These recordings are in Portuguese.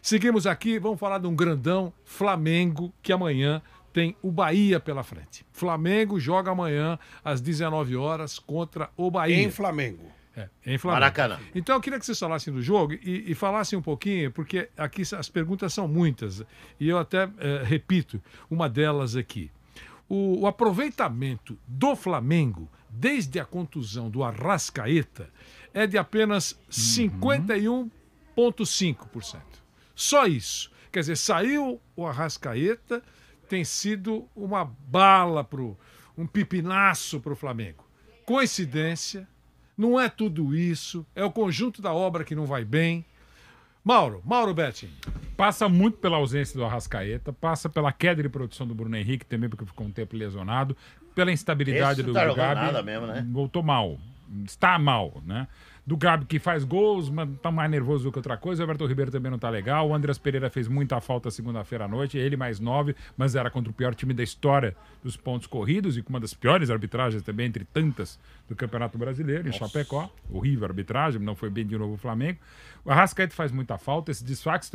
Seguimos aqui, vamos falar de um grandão, Flamengo, que amanhã tem o Bahia pela frente. Flamengo joga amanhã às 19 horas contra o Bahia. Em Flamengo. Em Flamengo. Maracanã. Então eu queria que vocês falassem do jogo e falassem um pouquinho, porque aqui as perguntas são muitas, e eu até repito uma delas aqui. O aproveitamento do Flamengo, desde a contusão do Arrascaeta, é de apenas 51,5%. Só isso. Quer dizer, saiu o Arrascaeta, tem sido uma bala, um pipinaço para o Flamengo. Coincidência, não é tudo isso, é o conjunto da obra que não vai bem. Mauro Betting. Passa muito pela ausência do Arrascaeta, passa pela queda de produção do Bruno Henrique, também porque ficou um tempo lesionado, pela instabilidade do tá Gabi. nada mesmo, né? Voltou mal. Está mal, né? Do Gabi que faz gols, mas tá mais nervoso do que outra coisa. O Everton Ribeiro também não tá legal. O Andreas Pereira fez muita falta segunda-feira à noite. Ele mais 9, mas era contra o pior time da história dos pontos corridos e com uma das piores arbitragens também, entre tantas, do Campeonato Brasileiro, em Chapecó. Horrível a arbitragem, não foi bem de novo o Flamengo. O Arrascaeta faz muita falta. Esses desfalques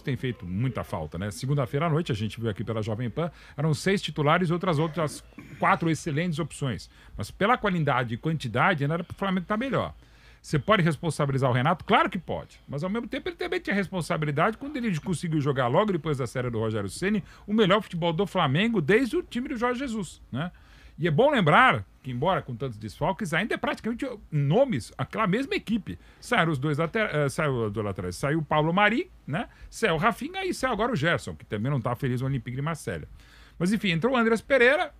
têm feito muita falta, né? Segunda-feira à noite, a gente viu aqui pela Jovem Pan, eram 6 titulares e outras 4 excelentes opções. Mas pela qualidade e quantidade, ainda era para o Flamengo estar melhor. Você pode responsabilizar o Renato? Claro que pode. Mas, ao mesmo tempo, ele também tinha responsabilidade quando ele conseguiu jogar logo depois da série do Rogério Ceni o melhor futebol do Flamengo desde o time do Jorge Jesus, né? E é bom lembrar que, embora com tantos desfalques, ainda é praticamente nomes, aquela mesma equipe. Saíram os dois laterais. Saiu o Paulo Mari, né? Saiu o Rafinha e saiu agora o Gerson, que também não está feliz no Olympique de Marselha. Mas, enfim, entrou o Andreas Pereira.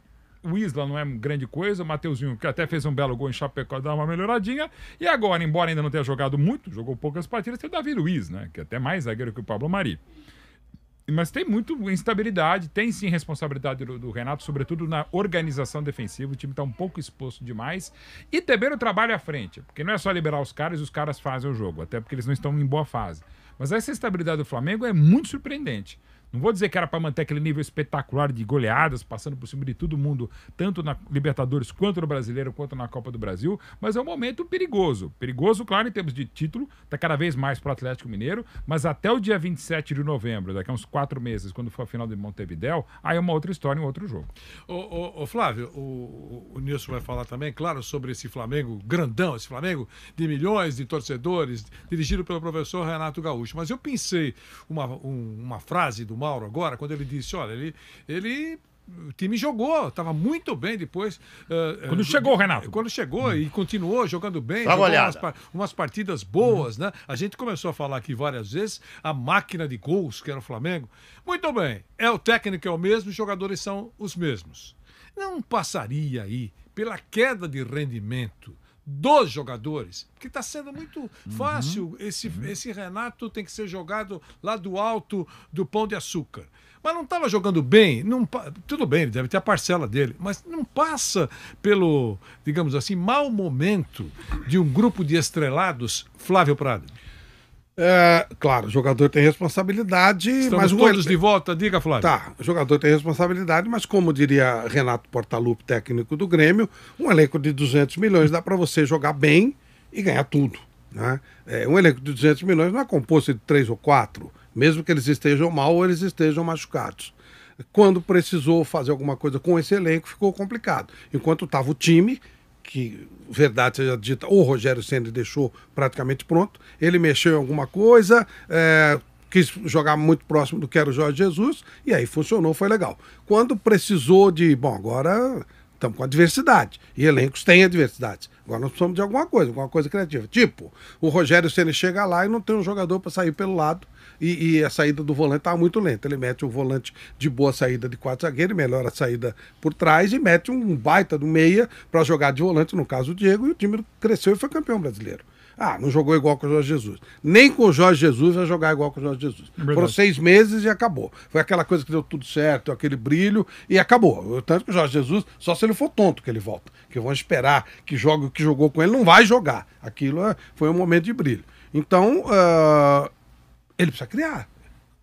O Isla não é grande coisa, o Mateuzinho, que até fez um belo gol em Chapecó, dá uma melhoradinha. E agora, embora ainda não tenha jogado muito, jogou poucas partidas, tem o Davi Luiz, né? Que é até mais zagueiro que o Pablo Mari. Mas tem muito instabilidade, tem sim responsabilidade do Renato, sobretudo na organização defensiva. O time está um pouco exposto demais. E também no trabalho à frente, porque não é só liberar os caras e os caras fazem o jogo, até porque eles não estão em boa fase. Mas essa estabilidade do Flamengo é muito surpreendente. Não vou dizer que era para manter aquele nível espetacular de goleadas, passando por cima de todo mundo, tanto na Libertadores, quanto no Brasileiro, quanto na Copa do Brasil, mas é um momento perigoso. Perigoso, claro, em termos de título, está cada vez mais para o Atlético Mineiro, mas até o dia 27 de novembro, daqui a uns 4 meses, quando for a final de Montevidéu, aí é uma outra história, um outro jogo. Ô Flávio, o Nilson vai falar também, claro, sobre esse Flamengo grandão, esse Flamengo de milhões de torcedores, dirigido pelo professor Renato Gaúcho. Mas eu pensei uma frase do Mauro agora, quando ele disse, olha, o time jogou, estava muito bem depois. Quando chegou o Renato. Quando chegou e continuou jogando bem, jogou umas partidas boas, né? A gente começou a falar aqui várias vezes, a máquina de gols que era o Flamengo. Muito bem, o técnico é o mesmo, os jogadores são os mesmos. Não passaria aí pela queda de rendimento dos jogadores, porque está sendo muito fácil. Esse Renato tem que ser jogado lá do alto do Pão de Açúcar. Mas não estava jogando bem, tudo bem, ele deve ter a parcela dele, mas não passa pelo, digamos assim, mau momento de um grupo de estrelados, Flávio Prado. Claro, o jogador tem responsabilidade. Estamos mas todos de volta, diga, Flávio. Tá, o jogador tem responsabilidade, mas como diria Renato Portaluppi, técnico do Grêmio, um elenco de 200 milhões dá para você jogar bem e ganhar tudo, né? Um elenco de 200 milhões não é composto de 3 ou 4, mesmo que eles estejam mal ou eles estejam machucados. Quando precisou fazer alguma coisa com esse elenco, ficou complicado. Enquanto estava o time, que, verdade seja dita, o Rogério Ceni deixou praticamente pronto, ele mexeu em alguma coisa, quis jogar muito próximo do que era o Jorge Jesus, e aí funcionou, foi legal. Quando precisou de, agora estamos com adversidade, e elencos têm adversidade. Agora nós precisamos de alguma coisa criativa. Tipo, o Rogério Ceni chega lá e não tem um jogador para sair pelo lado, e a saída do volante estava muito lenta. Ele mete um volante de boa saída de 4 zagueiros, melhora a saída por trás e mete um baita do meia para jogar de volante, no caso o Diego, e o time cresceu e foi campeão brasileiro. Não jogou igual com o Jorge Jesus. Nem com o Jorge Jesus vai jogar igual com o Jorge Jesus. Foram 6 meses e acabou. Foi aquela coisa que deu tudo certo, aquele brilho e acabou. Tanto que o Jorge Jesus, só se ele for tonto que ele volta. Que vão esperar que jogue o que jogou com ele, não vai jogar. Aquilo foi um momento de brilho. Então, ele precisa criar.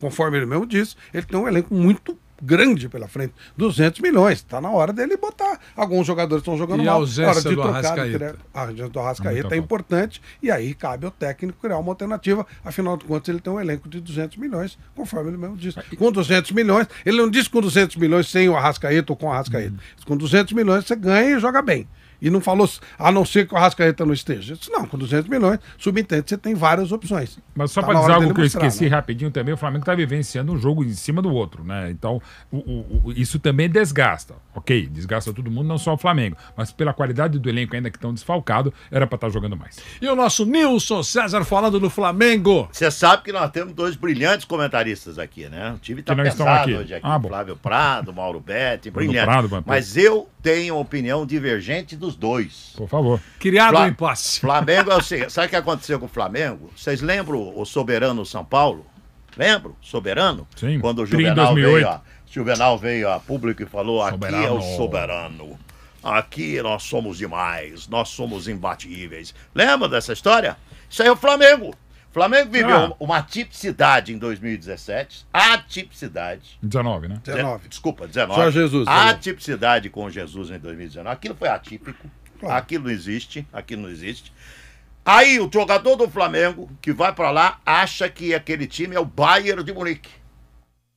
Conforme ele mesmo disse, ele tem um elenco muito grande pela frente. 200 milhões. Está na hora dele botar. Alguns jogadores estão jogando E a mal. ausência Hora de do trocar, Arrascaeta. A ausência do Arrascaeta é importante. E aí cabe ao técnico criar uma alternativa. Afinal de contas, ele tem um elenco de 200 milhões, conforme ele mesmo disse. Com 200 milhões, ele não disse com 200 milhões sem o Arrascaeta ou com o Arrascaeta. Com 200 milhões você ganha e joga bem. E não falou, a não ser que o Arrascaeta não esteja. Eu disse, não, com 200 milhões, subentende, você tem várias opções. Mas só Tá para na dizer hora algo dele que eu mostrar, esqueci né? rapidinho também, o Flamengo está vivenciando um jogo em cima do outro, né? Então, isso também desgasta. Ok, desgasta todo mundo, não só o Flamengo. Mas pela qualidade do elenco ainda que estão desfalcado, era para estar jogando mais. E o nosso Nilson César falando do Flamengo. Você sabe que nós temos dois brilhantes comentaristas aqui, né? O time tá Que não estão pesado aqui. hoje aqui. Ah, bom. Flávio Prado, Mauro Betti, brilhante. Prado, Vampiro. Mas eu tenho uma opinião divergente dos dois. Por favor. Criado Fla- um impasse. Flamengo é o seguinte, sabe o que aconteceu com o Flamengo? Vocês lembram o Soberano São Paulo? Lembram? Soberano? Sim. Quando o Tri em Juvenal 2008. Juvenal veio a público e falou, aqui Soberano. é o soberano. Aqui nós somos demais, nós somos imbatíveis. Lembra dessa história? Isso aí é o Flamengo. O Flamengo viveu uma tipicidade em 2017, atipicidade. 19, né? 19. Desculpa, 19. Só Jesus, A 19. atipicidade com Jesus em 2019. Aquilo foi atípico. Claro. Aquilo não existe. Aquilo não existe. Aí o jogador do Flamengo, que vai pra lá, acha que aquele time é o Bayern de Munique.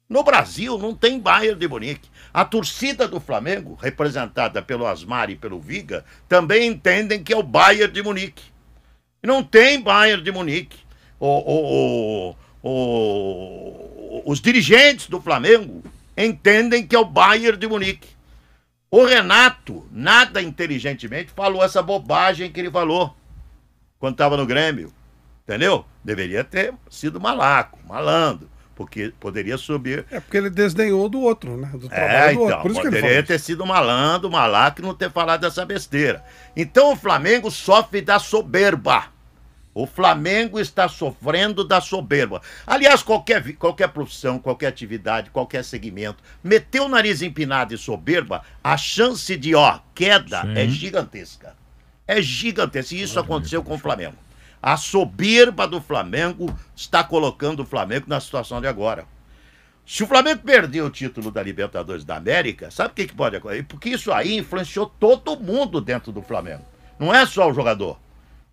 No Brasil não tem Bayern de Munique. A torcida do Flamengo, representada pelo Asmar e pelo Viga, também entendem que é o Bayern de Munique. Não tem Bayern de Munique. Os dirigentes do Flamengo entendem que é o Bayern de Munique. O Renato, nada inteligentemente, falou essa bobagem que ele falou quando estava no Grêmio. Entendeu? Deveria ter sido malaco, malandro, porque poderia subir. É porque ele desdenhou do outro, né? Do trabalho do outro. Então, Por isso que ele poderia falou ter sido malandro, malaco e não ter falado dessa besteira. Então o Flamengo sofre da soberba. O Flamengo está sofrendo da soberba. Aliás, qualquer profissão, qualquer atividade, qualquer segmento, meter o nariz empinado e soberba, a chance de, queda Sim. é gigantesca. É gigantesca. E isso aconteceu com o Flamengo. A soberba do Flamengo está colocando o Flamengo na situação de agora. Se o Flamengo perder o título da Libertadores da América, sabe o que pode acontecer? Porque isso aí influenciou todo mundo dentro do Flamengo. Não é só o jogador.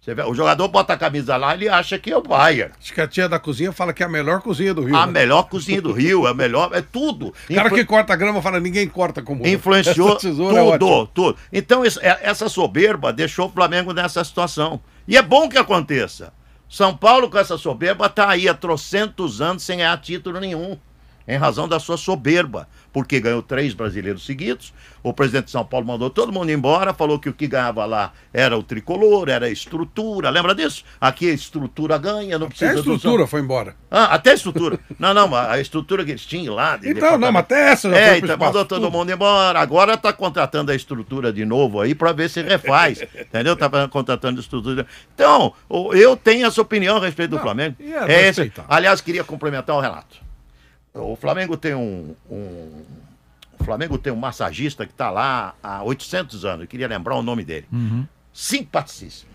Você vê, o jogador bota a camisa lá, ele acha que é o Bayern. Acho que a tia da cozinha fala que é a melhor cozinha do Rio. A né? melhor cozinha do Rio, é melhor, é tudo. O cara que corta a grama fala, ninguém corta como eu. Influenciou Essa tesoura é tudo, ótima. tudo. Então, essa soberba deixou o Flamengo nessa situação. E é bom que aconteça. São Paulo, com essa soberba, está aí há trocentos anos sem ganhar título nenhum. Em razão da sua soberba. Porque ganhou 3 brasileiros seguidos. O presidente de São Paulo mandou todo mundo embora. Falou que o que ganhava lá era o tricolor, era a estrutura. Lembra disso? Aqui a estrutura ganha, não Até precisa a estrutura foi embora. até a estrutura. Não, a estrutura que eles tinham lá. Então, não, mas até essa já foi pro então espaço. mandou todo mundo embora. Agora tá contratando a estrutura de novo aí para ver se refaz. Entendeu? Tá contratando a estrutura. Então, eu tenho essa opinião a respeito do Flamengo. e é Esse. respeitável. Aliás, queria complementar o Renato. O Flamengo tem o Flamengo tem um massagista que está lá há 800 anos. Eu queria lembrar o nome dele. Simpaticíssimo.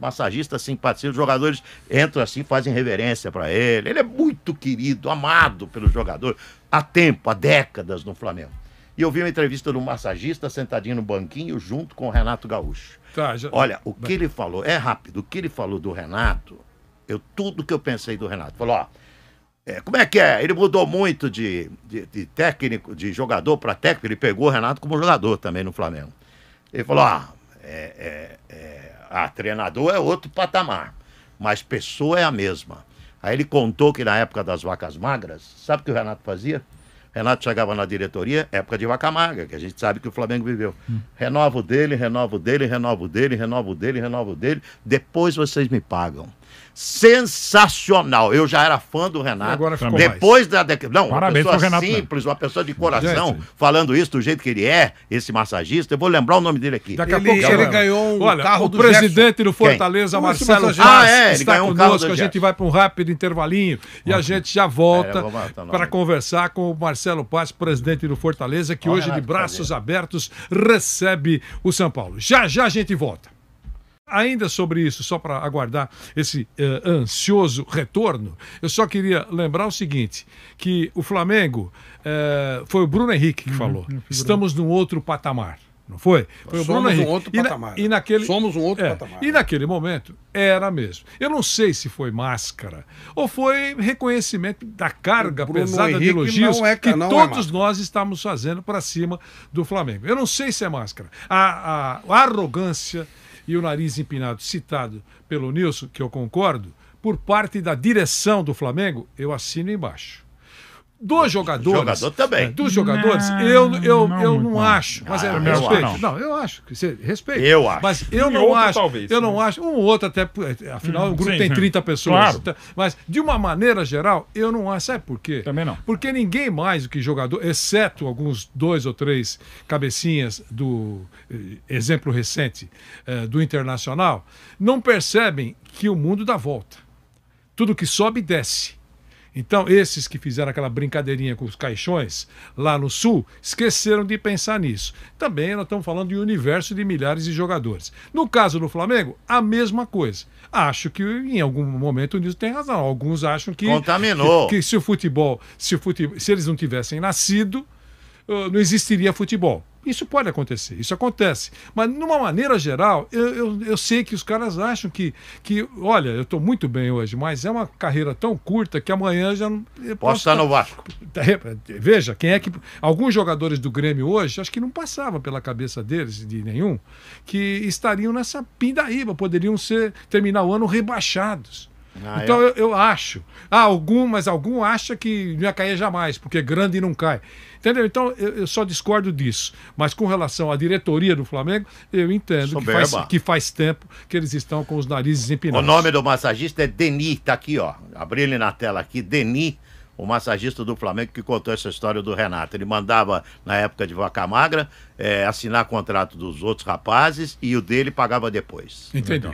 Massagista simpaticíssimo. Os jogadores entram assim, fazem reverência para ele. Ele é muito querido, amado pelos jogadores. Há tempo, há décadas no Flamengo. E eu vi uma entrevista do massagista sentadinho no banquinho junto com o Renato Gaúcho. Tá, Olha, o que ele falou, é rápido, o que ele falou do Renato, tudo que eu pensei do Renato. Falou, como é que é? Ele mudou muito de técnico, de jogador para técnico. Ele pegou o Renato como jogador também no Flamengo. Ele falou, treinador é outro patamar, mas pessoa é a mesma. Aí ele contou que na época das vacas magras, sabe o que o Renato fazia? Renato chegava na diretoria, época de vaca magra, que a gente sabe que o Flamengo viveu. Renovo dele, depois vocês me pagam. Sensacional. Eu já era fã do Renato. Agora ficou Depois da não, Parabéns uma pro pessoa Renato, simples, uma pessoa de coração, Gente. falando isso do jeito que ele é, esse massagista. Eu vou lembrar o nome dele aqui. Daqui a Ele- pouco ele já- ganhou um Olha, carro o do presidente do Fortaleza, Quem? Marcelo Esse Vaz, massageiro. ele está ganhou um carro conosco. do A gente Gerson. vai para um rápido intervalinho e a gente já volta vamos lá, tá, não. para conversar com o Marcelo Paz, presidente do Fortaleza, que Ó, hoje, de Renato, braços prazer. abertos, recebe o São Paulo. Já já a gente volta. Ainda sobre isso, só para aguardar esse ansioso retorno, eu só queria lembrar o seguinte, que o Flamengo, foi o Bruno Henrique que falou, estamos num outro patamar. Não foi? Foi o Bruno Henrique. Um outro patamar. Somos um outro patamar. E naquele momento era mesmo. Eu não sei se foi máscara ou foi reconhecimento da carga pesada Henrique de elogios que todos nós estamos fazendo para cima do Flamengo. Eu não sei se é máscara. A arrogância e o nariz empinado citado pelo Nilson, que eu concordo, por parte da direção do Flamengo, eu assino embaixo. Dos jogadores. Jogador também. Dos jogadores, eu não acho. Mas respeito. Não, eu acho. Respeito. Eu acho. Mas eu não acho. Talvez, eu não acho. Um ou outro, até. Afinal, o grupo tem 30 pessoas. Claro. Mas, de uma maneira geral, eu não acho. Sabe por quê? Também não. Porque ninguém mais do que jogador, exceto alguns 2 ou 3 cabecinhas do exemplo recente do Internacional, não percebem que o mundo dá volta. Tudo que sobe, desce. Então, esses que fizeram aquela brincadeirinha com os caixões lá no Sul, esqueceram de pensar nisso. Também nós estamos falando de um universo de milhares de jogadores. No caso do Flamengo, a mesma coisa. Acho que em algum momento o Nilson tem razão. Alguns acham que... Contaminou. Que se eles não tivessem nascido, não existiria futebol. Isso pode acontecer, isso acontece. Mas, de uma maneira geral, eu sei que os caras acham que olha, eu estou muito bem hoje, mas é uma carreira tão curta que amanhã já não... Posso estar no Vasco. Veja, quem é que... Alguns jogadores do Grêmio hoje, acho que não passava pela cabeça deles, de nenhum, que estariam nessa pindaíba, poderiam terminar o ano rebaixados. Então eu acho. Mas algum acha que não ia cair jamais, porque grande não cai. Entendeu? Então eu só discordo disso. Mas com relação à diretoria do Flamengo, eu entendo que faz tempo que eles estão com os narizes empinados. O nome do massagista é Denis, tá aqui, ó. Abri ele na tela aqui, Denis, o massagista do Flamengo que contou essa história do Renato. Ele mandava, na época de Vaca Magra, assinar contrato dos outros rapazes e o dele pagava depois. Entendi.